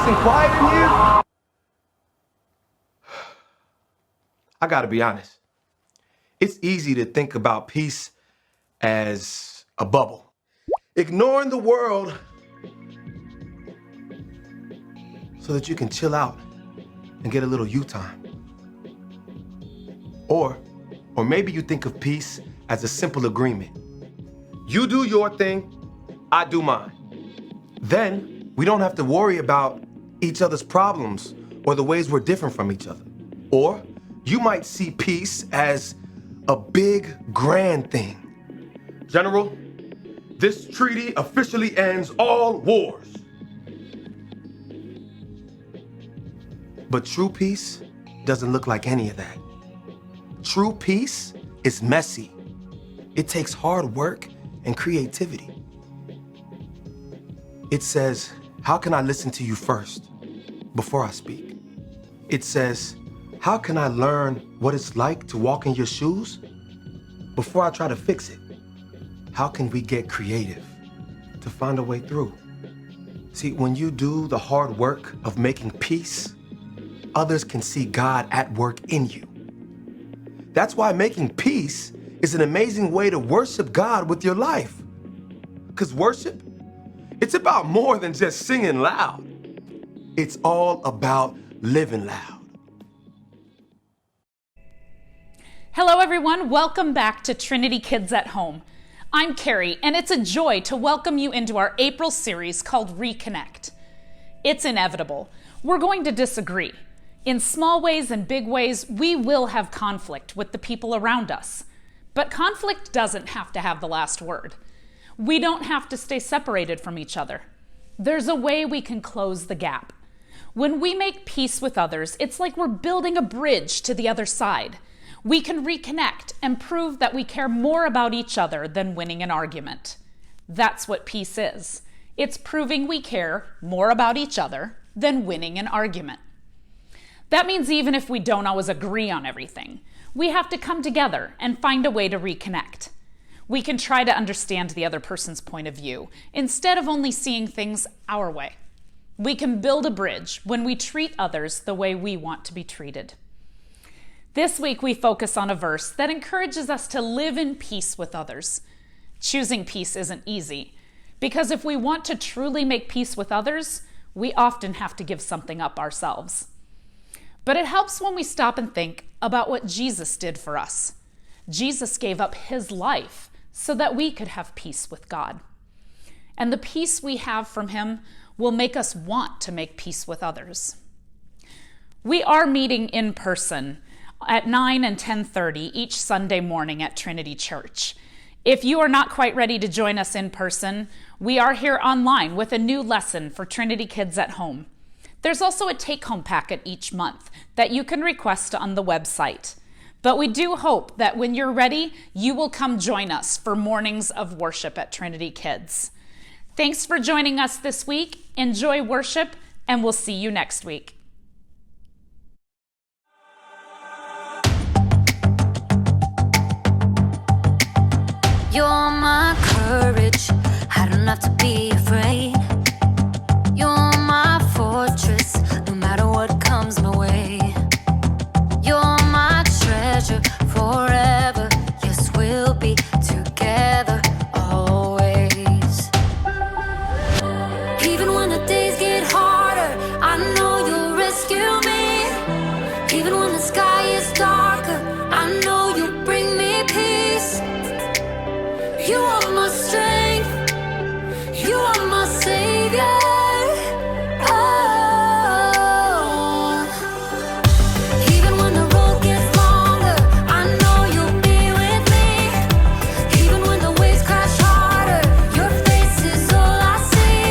and quiet in here? I gotta be honest. It's easy to think about peace as a bubble. Ignoring the world so that you can chill out and get a little you time. Or maybe you think of peace as a simple agreement. You do your thing, I do mine. Then we don't have to worry about each other's problems or the ways we're different from each other. Or you might see peace as a big, grand thing. General, this treaty officially ends all wars. But true peace doesn't look like any of that. True peace is messy. It takes hard work and creativity. It says, how can I listen to you first before I speak? It says, how can I learn what it's like to walk in your shoes before I try to fix it? How can we get creative to find a way through? See, when you do the hard work of making peace, others can see God at work in you. That's why making peace is an amazing way to worship God with your life. Because worship, it's about more than just singing loud. It's all about living loud. Hello everyone, welcome back to Trinity Kids at Home. I'm Carrie, and it's a joy to welcome you into our April series called Reconnect. It's inevitable. We're going to disagree. In small ways and big ways, we will have conflict with the people around us. But conflict doesn't have to have the last word. We don't have to stay separated from each other. There's a way we can close the gap. When we make peace with others, it's like we're building a bridge to the other side. We can reconnect and prove that we care more about each other than winning an argument. That's what peace is. It's proving we care more about each other than winning an argument. That means even if we don't always agree on everything, we have to come together and find a way to reconnect. We can try to understand the other person's point of view instead of only seeing things our way. We can build a bridge when we treat others the way we want to be treated. This week we focus on a verse that encourages us to live in peace with others. Choosing peace isn't easy, because if we want to truly make peace with others, we often have to give something up ourselves. But it helps when we stop and think about what Jesus did for us. Jesus gave up his life so that we could have peace with God. And the peace we have from him will make us want to make peace with others. We are meeting in person at 9 and 10:30 each Sunday morning at Trinity Church. If you are not quite ready to join us in person, we are here online with a new lesson for Trinity Kids at Home. There's also a take-home packet each month that you can request on the website. But we do hope that when you're ready, you will come join us for mornings of worship at Trinity Kids. Thanks for joining us this week. Enjoy worship, and we'll see you next week. You're my courage, I don't have to be afraid. You're my fortress, no matter what comes my way. You're my treasure forever, yes, we'll be together always. Even when the days get harder, I know you'll rescue me. Even when the sky is darker, I know you'll bring me peace. You are my strength, you are my savior. Oh. Even when the road gets longer, I know you'll be with me. Even when the waves crash harder, your face is all I see.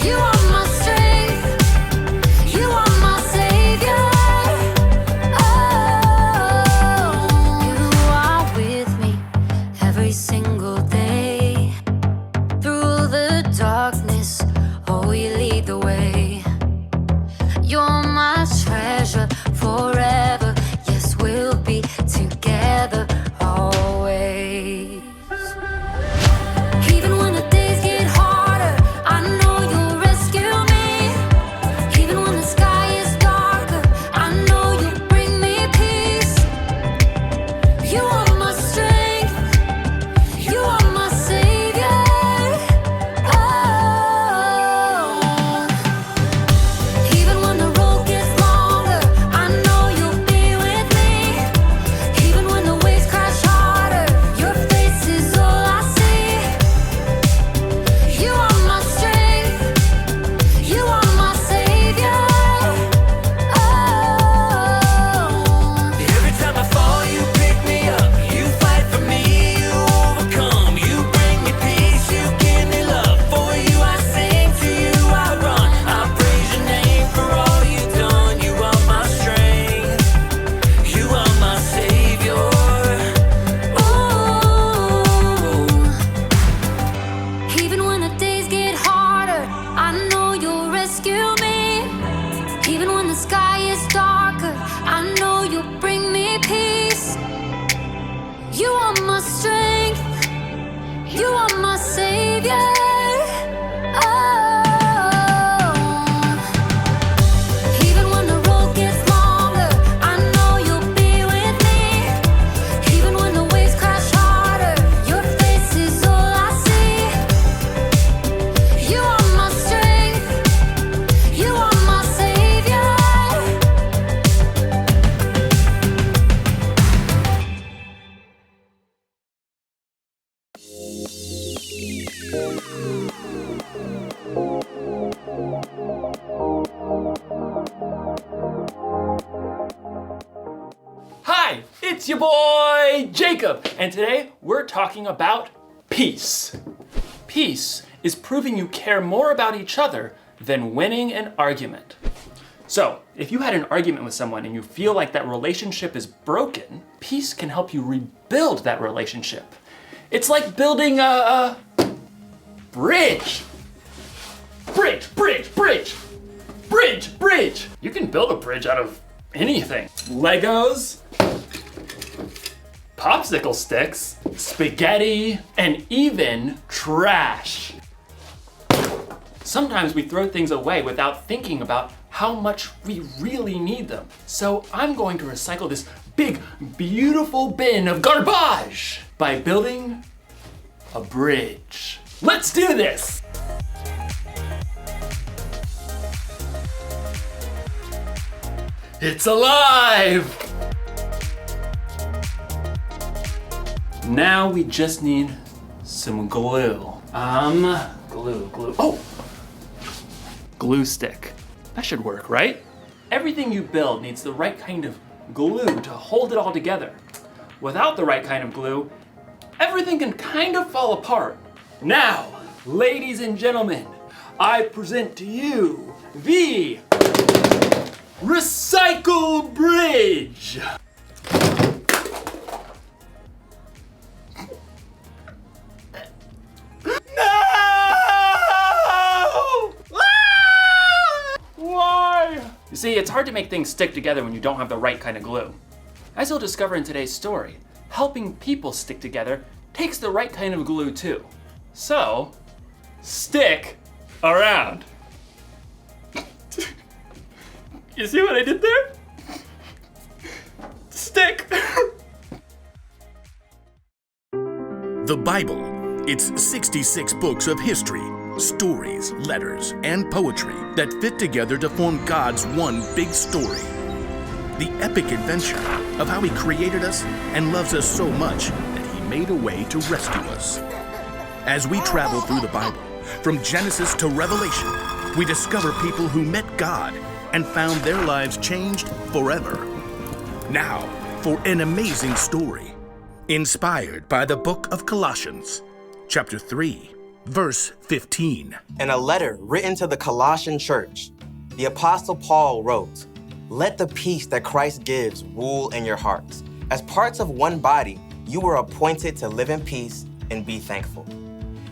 You are my strength, you are my savior. Oh. You are with me every Hi, it's your boy Jacob, and today we're talking about peace. Peace is proving you care more about each other than winning an argument. So, if you had an argument with someone and you feel like that relationship is broken, peace can help you rebuild that relationship. It's like building a bridge. Bridge. You can build a bridge out of anything. Legos, popsicle sticks, spaghetti, and even trash. Sometimes we throw things away without thinking about how much we really need them. So I'm going to recycle this big, beautiful bin of garbage by building a bridge. Let's do this! It's alive! Now we just need some glue. Glue. Oh! Glue stick. That should work, right? Everything you build needs the right kind of glue to hold it all together. Without the right kind of glue, everything can kind of fall apart. Now, ladies and gentlemen, I present to you the Recycle Bridge! You see, it's hard to make things stick together when you don't have the right kind of glue. As you'll discover in today's story, helping people stick together takes the right kind of glue too. So, stick around. You see what I did there? Stick. The Bible. It's 66 books of history, stories, letters, and poetry that fit together to form God's one big story. The epic adventure of how He created us and loves us so much that He made a way to rescue us. As we travel through the Bible, from Genesis to Revelation, we discover people who met God and found their lives changed forever. Now, for an amazing story, inspired by the book of Colossians, chapter 3, verse 15. In a letter written to the Colossian church, the Apostle Paul wrote, "Let the peace that Christ gives rule in your hearts. As parts of one body, you were appointed to live in peace and be thankful."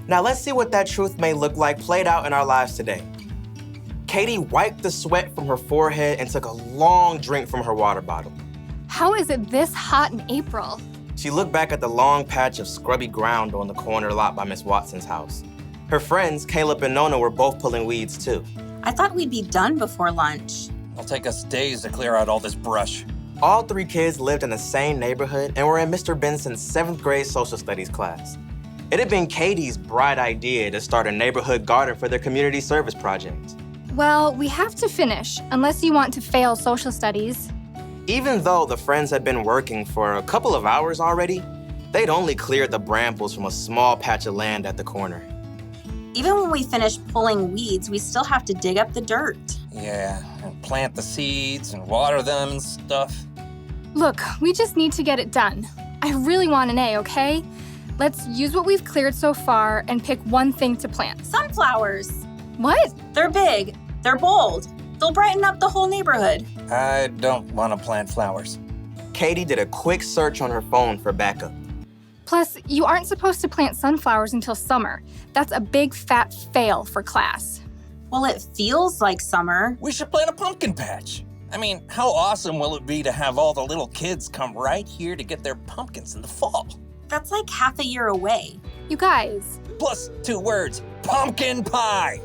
Now let's see what that truth may look like played out in our lives today. Katie wiped the sweat from her forehead and took a long drink from her water bottle. How is it this hot in April? She looked back at the long patch of scrubby ground on the corner lot by Miss Watson's house. Her friends, Caleb and Nona, were both pulling weeds too. I thought we'd be done before lunch. It'll take us days to clear out all this brush. All three kids lived in the same neighborhood and were in Mr. Benson's 7th grade social studies class. It had been Katie's bright idea to start a neighborhood garden for their community service project. Well, we have to finish, unless you want to fail social studies. Even though the friends had been working for a couple of hours already, they'd only cleared the brambles from a small patch of land at the corner. Even when we finish pulling weeds, we still have to dig up the dirt. Yeah, and plant the seeds and water them and stuff. Look, we just need to get it done. I really want an A, okay? Let's use what we've cleared so far and pick one thing to plant. Sunflowers. What? They're big. They're bold. They'll brighten up the whole neighborhood. I don't want to plant flowers. Katie did a quick search on her phone for backup. Plus, you aren't supposed to plant sunflowers until summer. That's a big fat fail for class. Well, it feels like summer. We should plant a pumpkin patch. I mean, how awesome will it be to have all the little kids come right here to get their pumpkins in the fall? That's like half a year away. You guys. Plus 2 words, pumpkin pie.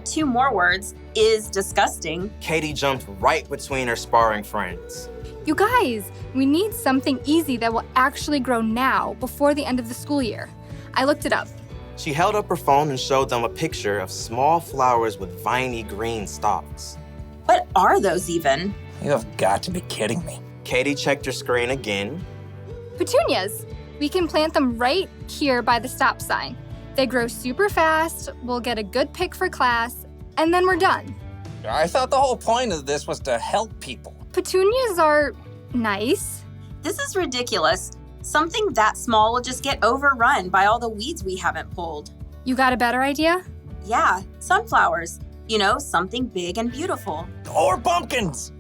2 more words, is disgusting. Katie jumped right between her sparring friends. You guys, we need something easy that will actually grow now before the end of the school year. I looked it up. She held up her phone and showed them a picture of small flowers with viney green stalks. What are those even? You have got to be kidding me. Katie checked her screen again. Petunias. We can plant them right here by the stop sign. They grow super fast, we'll get a good pick for class, and then we're done. I thought the whole point of this was to help people. Petunias are nice. This is ridiculous. Something that small will just get overrun by all the weeds we haven't pulled. You got a better idea? Yeah, sunflowers. You know, something big and beautiful. Or pumpkins.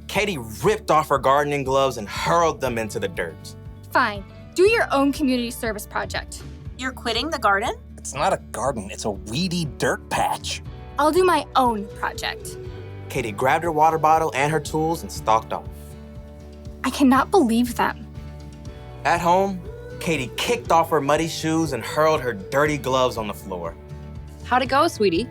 Katie ripped off her gardening gloves and hurled them into the dirt. Fine. Do your own community service project. You're quitting the garden? It's not a garden, it's a weedy dirt patch. I'll do my own project. Katie grabbed her water bottle and her tools and stalked off. I cannot believe them. At home, Katie kicked off her muddy shoes and hurled her dirty gloves on the floor. How'd it go, sweetie?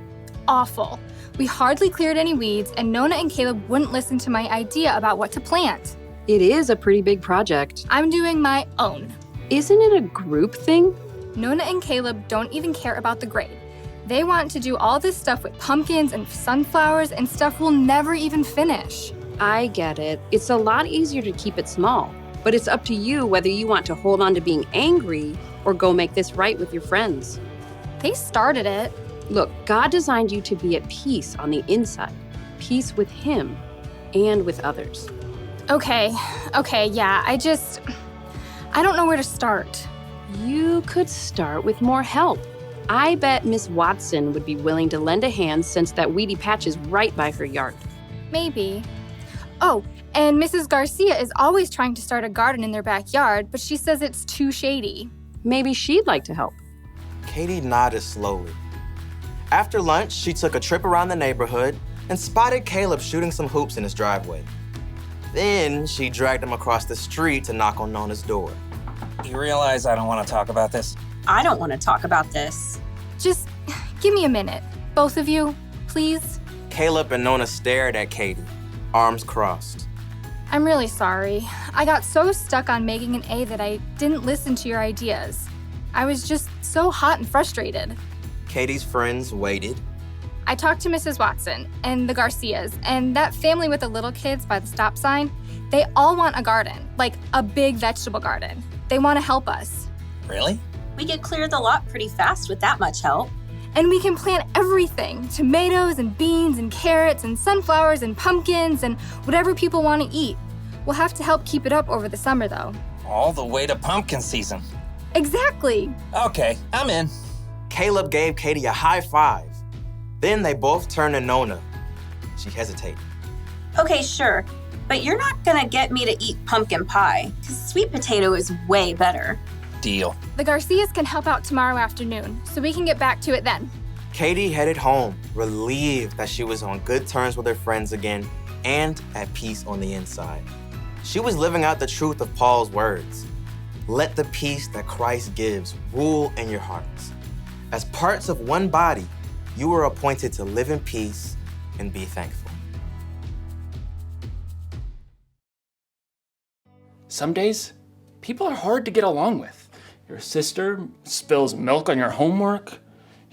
Awful. We hardly cleared any weeds, and Nona and Caleb wouldn't listen to my idea about what to plant. It is a pretty big project. I'm doing my own. Isn't it a group thing? Nona and Caleb don't even care about the grade. They want to do all this stuff with pumpkins and sunflowers and stuff we'll never even finish. I get it. It's a lot easier to keep it small, but it's up to you whether you want to hold on to being angry or go make this right with your friends. They started it. Look, God designed you to be at peace on the inside, peace with Him and with others. Okay, yeah, I don't know where to start. You could start with more help. I bet Miss Watson would be willing to lend a hand since that weedy patch is right by her yard. Maybe. Oh, and Mrs. Garcia is always trying to start a garden in their backyard, but she says it's too shady. Maybe she'd like to help. Katie nodded slowly. After lunch, she took a trip around the neighborhood and spotted Caleb shooting some hoops in his driveway. Then she dragged him across the street to knock on Nona's door. You realize I don't want to talk about this? I don't want to talk about this. Just give me a minute. Both of you, please. Caleb and Nona stared at Katie, arms crossed. I'm really sorry. I got so stuck on making an A that I didn't listen to your ideas. I was just so hot and frustrated. Katie's friends waited. I talked to Mrs. Watson and the Garcias and that family with the little kids by the stop sign. They all want a garden, like a big vegetable garden. They want to help us. Really? We could clear the lot pretty fast with that much help. And we can plant everything, tomatoes and beans and carrots and sunflowers and pumpkins and whatever people want to eat. We'll have to help keep it up over the summer though. All the way to pumpkin season. Exactly. Okay, I'm in. Caleb gave Katie a high five. Then they both turned to Nona. She hesitated. Okay, sure. But you're not gonna get me to eat pumpkin pie, because sweet potato is way better. Deal. The Garcias can help out tomorrow afternoon, so we can get back to it then. Katie headed home, relieved that she was on good terms with her friends again and at peace on the inside. She was living out the truth of Paul's words. Let the peace that Christ gives rule in your hearts. As parts of one body, you were appointed to live in peace and be thankful. Some days, people are hard to get along with. Your sister spills milk on your homework.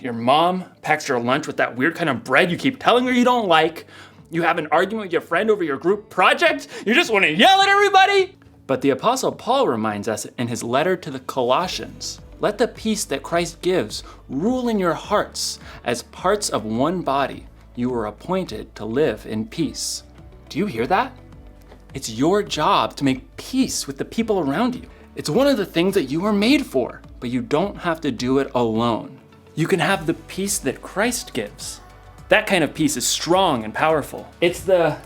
Your mom packs your lunch with that weird kind of bread you keep telling her you don't like. You have an argument with your friend over your group project. You just want to yell at everybody. But the Apostle Paul reminds us in his letter to the Colossians, let the peace that Christ gives rule in your hearts. As parts of one body, you were appointed to live in peace. Do you hear that? It's your job to make peace with the people around you. It's one of the things that you were made for, but you don't have to do it alone. You can have the peace that Christ gives. That kind of peace is strong and powerful. It's the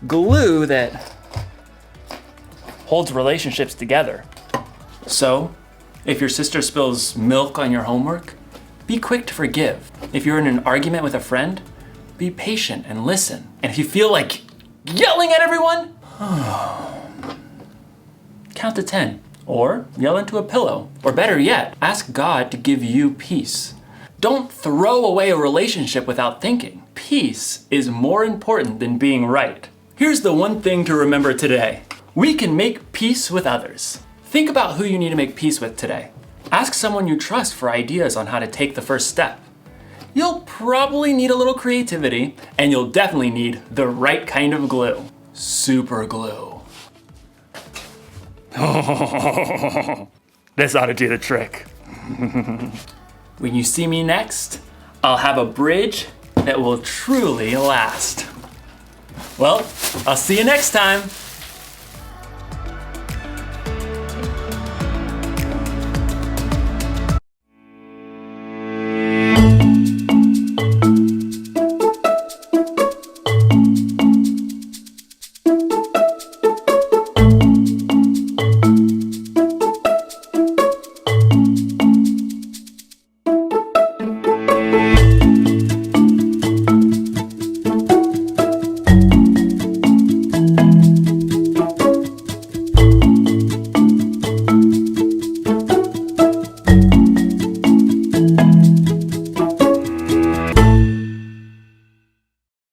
glue that holds relationships together. So, if your sister spills milk on your homework, be quick to forgive. If you're in an argument with a friend, be patient and listen. And if you feel like yelling at everyone, count to 10, or yell into a pillow. Or better yet, ask God to give you peace. Don't throw away a relationship without thinking. Peace is more important than being right. Here's the one thing to remember today. We can make peace with others. Think about who you need to make peace with today. Ask someone you trust for ideas on how to take the first step. You'll probably need a little creativity, and you'll definitely need the right kind of glue. Super glue. This ought to do the trick. When you see me next, I'll have a bridge that will truly last. Well, I'll see you next time.